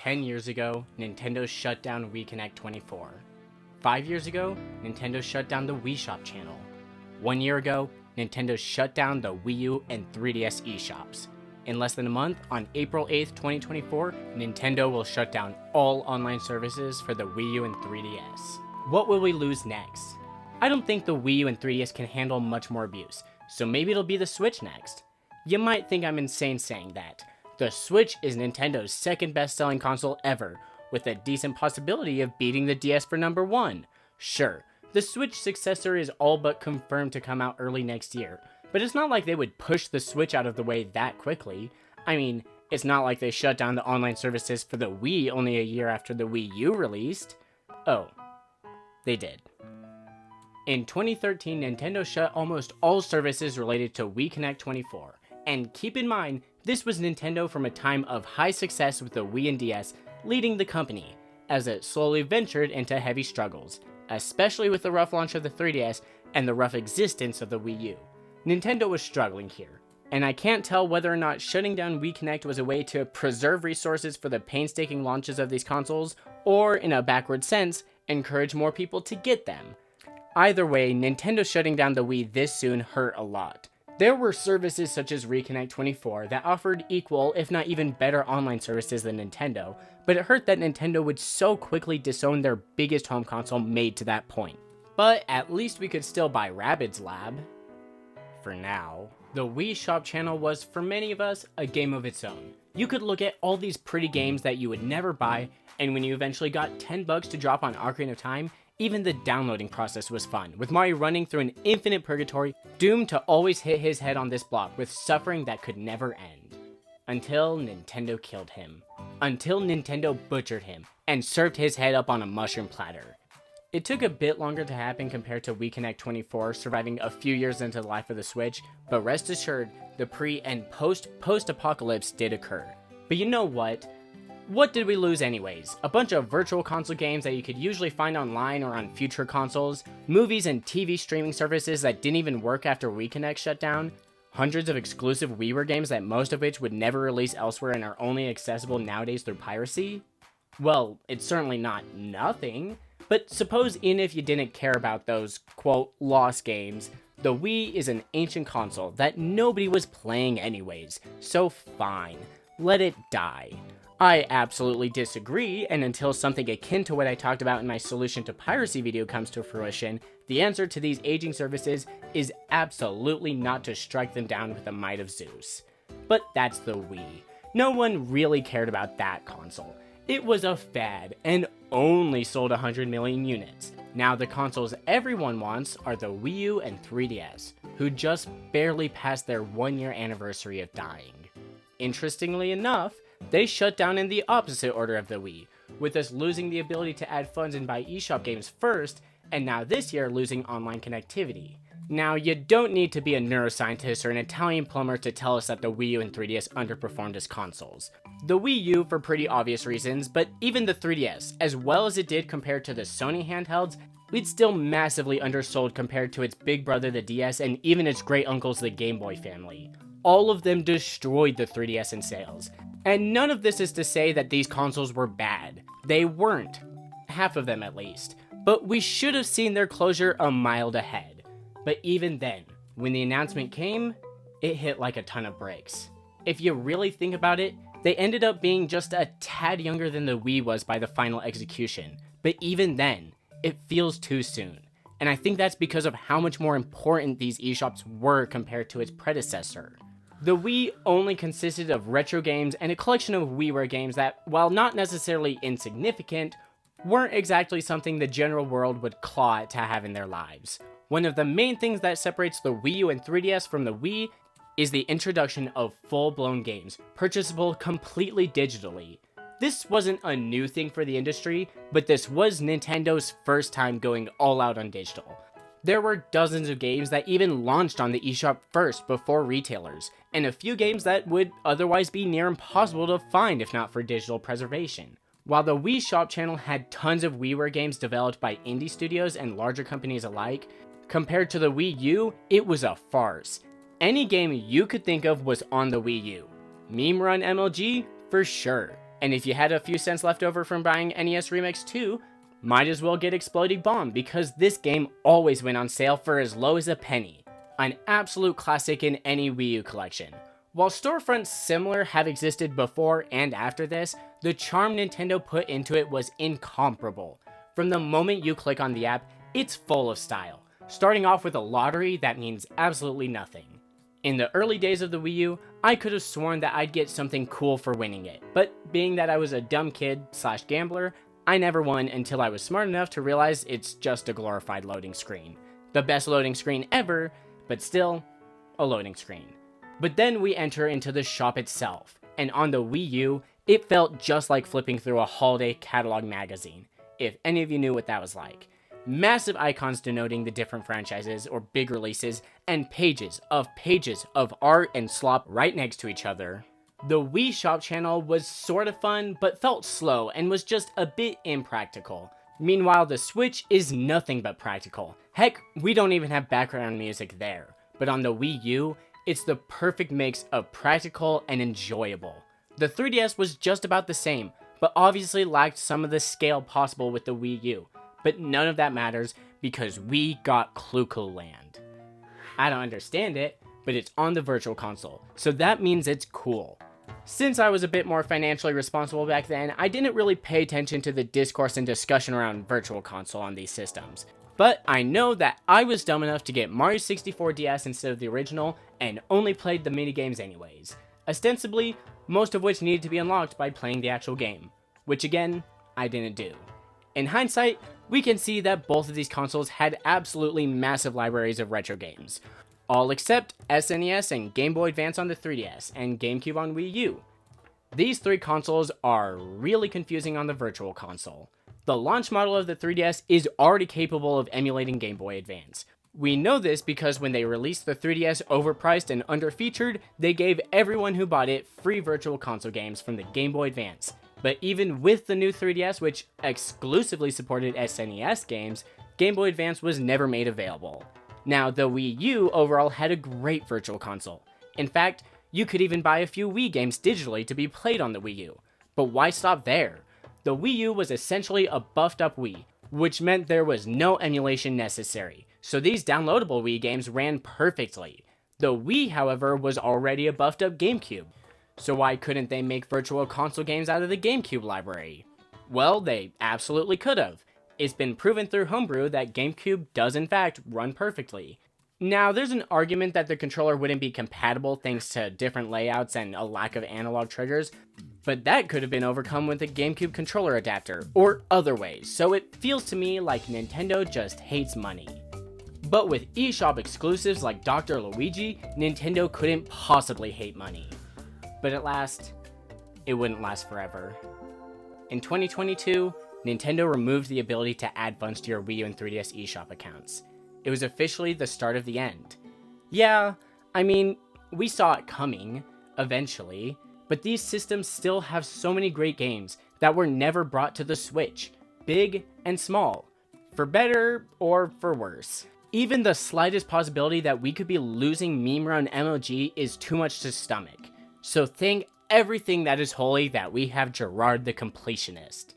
10 years ago, Nintendo shut down Wii Connect 24. 5 years ago, Nintendo shut down the Wii Shop channel. 1 year ago, Nintendo shut down the Wii U and 3DS eShops. In less than a month, on April 8th, 2024, Nintendo will shut down all online services for the Wii U and 3DS. What will we lose next? I don't think the Wii U and 3DS can handle much more abuse, so maybe it'll be the Switch next. You might think I'm insane saying that. The Switch is Nintendo's second best-selling console ever, with a decent possibility of beating the DS for number 1. Sure, the Switch successor is all but confirmed to come out early next year, but it's not like they would push the Switch out of the way that quickly. I mean, it's not like they shut down the online services for the Wii only a year after the Wii U released. Oh, they did. In 2013, Nintendo shut almost all services related to Wii Connect 24. And keep in mind, this was Nintendo from a time of high success with the Wii and DS leading the company, as it slowly ventured into heavy struggles, especially with the rough launch of the 3DS and the rough existence of the Wii U. Nintendo was struggling here, and I can't tell whether or not shutting down Wii Connect was a way to preserve resources for the painstaking launches of these consoles, or in a backward sense, encourage more people to get them. Either way, Nintendo shutting down the Wii this soon hurt a lot. There were services such as Reconnect 24 that offered equal, if not even better online services than Nintendo, but it hurt that Nintendo would so quickly disown their biggest home console made to that point. But at least we could still buy Rabbids Lab. For now. The Wii Shop channel was, for many of us, a game of its own. You could look at all these pretty games that you would never buy, and when you eventually got $10 to drop on Ocarina of Time, even the downloading process was fun, with Mario running through an infinite purgatory, doomed to always hit his head on this block with suffering that could never end. Until Nintendo killed him. Until Nintendo butchered him, and served his head up on a mushroom platter. It took a bit longer to happen compared to Wii Connect 24 surviving a few years into the life of the Switch, but rest assured, the pre- and post-apocalypse did occur. But you know what? What did we lose anyways? A bunch of virtual console games that you could usually find online or on future consoles, movies and TV streaming services that didn't even work after Wii Connect shut down, hundreds of exclusive WiiWare games that most of which would never release elsewhere and are only accessible nowadays through piracy? Well, it's certainly not nothing, but suppose even if you didn't care about those, quote, lost games, the Wii is an ancient console that nobody was playing anyways, so fine, let it die. I absolutely disagree, and until something akin to what I talked about in my solution to piracy video comes to fruition, the answer to these aging services is absolutely not to strike them down with the might of Zeus. But that's the Wii. No one really cared about that console. It was a fad, and only sold 100 million units. Now the consoles everyone wants are the Wii U and 3DS, who just barely passed their 1-year anniversary of dying. Interestingly enough, they shut down in the opposite order of the Wii, with us losing the ability to add funds and buy eShop games first, and now this year losing online connectivity. Now, you don't need to be a neuroscientist or an Italian plumber to tell us that the Wii U and 3DS underperformed as consoles. The Wii U for pretty obvious reasons, but even the 3DS, as well as it did compared to the Sony handhelds, it's still massively undersold compared to its big brother the DS and even its great uncles the Game Boy family. All of them destroyed the 3DS in sales. And none of this is to say that these consoles were bad. They weren't. Half of them at least. But we should have seen their closure a mile ahead. But even then, when the announcement came, it hit like a ton of bricks. If you really think about it, they ended up being just a tad younger than the Wii was by the final execution. But even then, it feels too soon. And I think that's because of how much more important these eShops were compared to its predecessor. The Wii only consisted of retro games and a collection of WiiWare games that, while not necessarily insignificant, weren't exactly something the general world would claw at to have in their lives. One of the main things that separates the Wii U and 3DS from the Wii is the introduction of full-blown games, purchasable completely digitally. This wasn't a new thing for the industry, but this was Nintendo's first time going all out on digital. There were dozens of games that even launched on the eShop first before retailers, and a few games that would otherwise be near impossible to find if not for digital preservation. While the Wii Shop channel had tons of WiiWare games developed by indie studios and larger companies alike, compared to the Wii U, it was a farce. Any game you could think of was on the Wii U. Meme Run MLG? For sure. And if you had a few cents left over from buying NES Remix 2, might as well get Exploding Bomb because this game always went on sale for as low as a penny. An absolute classic in any Wii U collection. While storefronts similar have existed before and after this, the charm Nintendo put into it was incomparable. From the moment you click on the app, it's full of style, starting off with a lottery that means absolutely nothing. In the early days of the Wii U, I could have sworn that I'd get something cool for winning it, but being that I was a dumb kid / gambler, I never won until I was smart enough to realize it's just a glorified loading screen. The best loading screen ever, but still, a loading screen. But then we enter into the shop itself, and on the Wii U, it felt just like flipping through a holiday catalog magazine, if any of you knew what that was like. Massive icons denoting the different franchises or big releases, and pages of art and slop right next to each other. The Wii Shop channel was sort of fun, but felt slow and was just a bit impractical. Meanwhile, the Switch is nothing but practical. Heck, we don't even have background music there. But on the Wii U, it's the perfect mix of practical and enjoyable. The 3DS was just about the same, but obviously lacked some of the scale possible with the Wii U. But none of that matters because we got Clue Land. I don't understand it, but it's on the Virtual Console, so that means it's cool. Since I was a bit more financially responsible back then, I didn't really pay attention to the discourse and discussion around Virtual Console on these systems. But I know that I was dumb enough to get Mario 64 DS instead of the original, and only played the minigames anyways. Ostensibly, most of which needed to be unlocked by playing the actual game, which again, I didn't do. In hindsight, we can see that both of these consoles had absolutely massive libraries of retro games, all except SNES and Game Boy Advance on the 3DS, and GameCube on Wii U. These three consoles are really confusing on the Virtual Console. The launch model of the 3DS is already capable of emulating Game Boy Advance. We know this because when they released the 3DS overpriced and underfeatured, they gave everyone who bought it free Virtual Console games from the Game Boy Advance. But even with the new 3DS, which exclusively supported SNES games, Game Boy Advance was never made available. Now, the Wii U overall had a great Virtual Console. In fact, you could even buy a few Wii games digitally to be played on the Wii U. But why stop there? The Wii U was essentially a buffed up Wii, which meant there was no emulation necessary, so these downloadable Wii games ran perfectly. The Wii, however, was already a buffed up GameCube. So why couldn't they make Virtual Console games out of the GameCube library? Well, they absolutely could have. It's been proven through Homebrew that GameCube does in fact run perfectly. Now, there's an argument that the controller wouldn't be compatible thanks to different layouts and a lack of analog triggers, but that could have been overcome with a GameCube controller adapter, or other ways, so it feels to me like Nintendo just hates money. But with eShop exclusives like Dr. Luigi, Nintendo couldn't possibly hate money. But at last, it wouldn't last forever. In 2022, Nintendo removed the ability to add funds to your Wii U and 3DS eShop accounts. It was officially the start of the end. Yeah, I mean, we saw it coming, eventually, but these systems still have so many great games that were never brought to the Switch, big and small, for better or for worse. Even the slightest possibility that we could be losing Meme Run MLG is too much to stomach. So thank everything that is holy that we have Gerard the Completionist.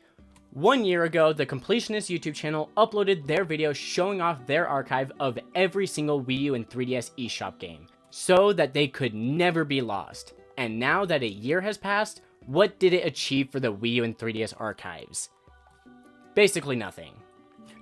1 year ago, the Completionist YouTube channel uploaded their video showing off their archive of every single Wii U and 3DS eShop game, so that they could never be lost. And now that a year has passed, what did it achieve for the Wii U and 3DS archives? Basically nothing.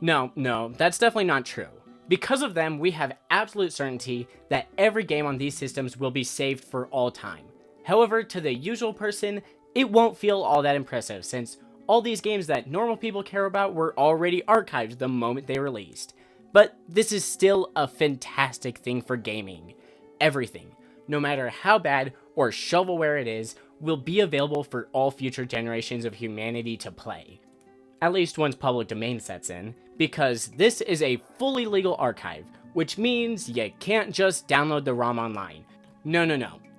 No, that's definitely not true. Because of them, we have absolute certainty that every game on these systems will be saved for all time. However, to the usual person, it won't feel all that impressive since all these games that normal people care about were already archived the moment they released. But this is still a fantastic thing for gaming. Everything, no matter how bad or shovelware it is, will be available for all future generations of humanity to play. At least once public domain sets in, because this is a fully legal archive, which means you can't just download the ROM online. No.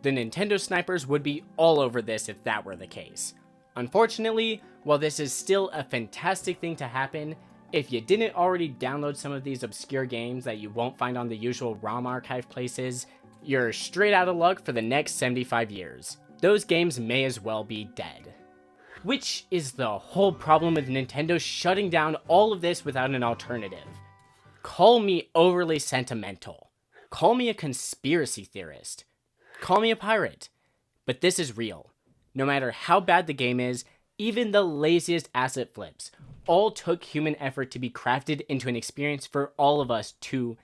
The Nintendo snipers would be all over this if that were the case. Unfortunately, while this is still a fantastic thing to happen, if you didn't already download some of these obscure games that you won't find on the usual ROM archive places, you're straight out of luck for the next 75 years. Those games may as well be dead. Which is the whole problem with Nintendo shutting down all of this without an alternative. Call me overly sentimental. Call me a conspiracy theorist. Call me a pirate. But this is real. No matter how bad the game is, even the laziest asset flips all took human effort to be crafted into an experience for all of us to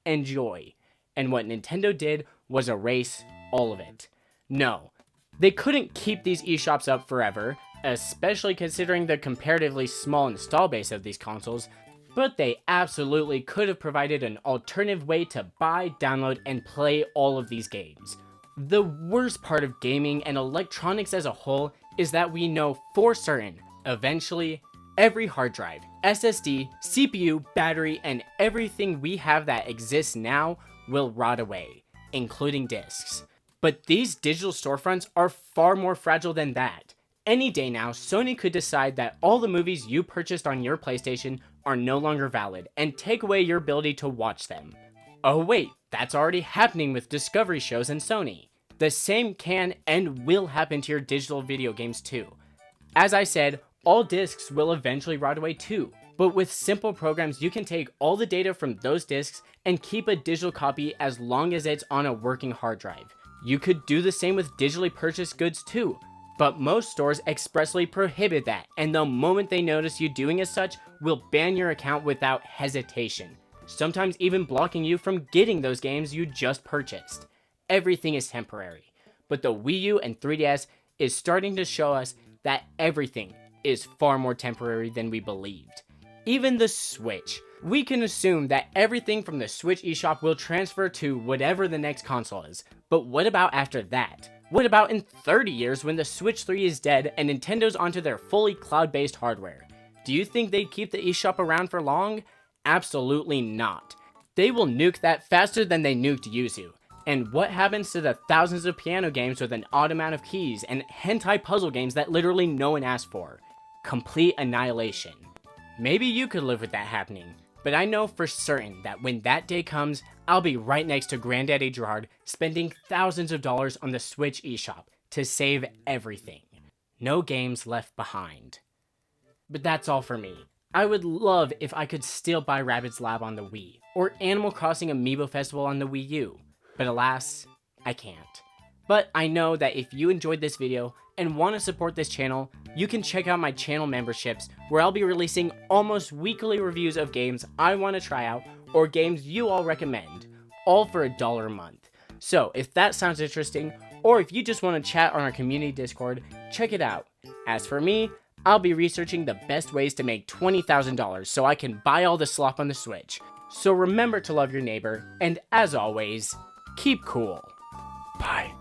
enjoy. And what Nintendo did was erase all of it. No, they couldn't keep these eShops up forever, especially considering the comparatively small install base of these consoles, but they absolutely could have provided an alternative way to buy, download, and play all of these games. The worst part of gaming and electronics as a whole is that we know for certain, eventually, every hard drive, SSD, CPU, battery, and everything we have that exists now will rot away, including discs. But these digital storefronts are far more fragile than that. Any day now, Sony could decide that all the movies you purchased on your PlayStation are no longer valid and take away your ability to watch them. Oh wait, that's already happening with Discovery shows and Sony. The same can and will happen to your digital video games too. As I said, all discs will eventually rot away too, but with simple programs you can take all the data from those discs and keep a digital copy as long as it's on a working hard drive. You could do the same with digitally purchased goods too, but most stores expressly prohibit that, and the moment they notice you doing as such, will ban your account without hesitation, sometimes even blocking you from getting those games you just purchased. Everything is temporary, but the Wii U and 3DS is starting to show us that everything is far more temporary than we believed. Even the Switch. We can assume that everything from the Switch eShop will transfer to whatever the next console is, but what about after that? What about in 30 years when the Switch 3 is dead and Nintendo's onto their fully cloud-based hardware? Do you think they'd keep the eShop around for long? Absolutely not. They will nuke that faster than they nuked Yuzu. And what happens to the thousands of piano games with an odd amount of keys and hentai puzzle games that literally no one asked for? Complete annihilation. Maybe you could live with that happening, but I know for certain that when that day comes, I'll be right next to Granddaddy Gerard spending thousands of dollars on the Switch eShop to save everything. No games left behind. But that's all for me. I would love if I could still buy Rabbids Lab on the Wii, or Animal Crossing Amiibo Festival on the Wii U, but alas, I can't. But I know that if you enjoyed this video and want to support this channel, you can check out my channel memberships where I'll be releasing almost weekly reviews of games I want to try out or games you all recommend, all for $1 a month. So if that sounds interesting, or if you just want to chat on our community Discord, check it out. As for me, I'll be researching the best ways to make $20,000 so I can buy all the slop on the Switch. So remember to love your neighbor, and as always, keep cool. Bye.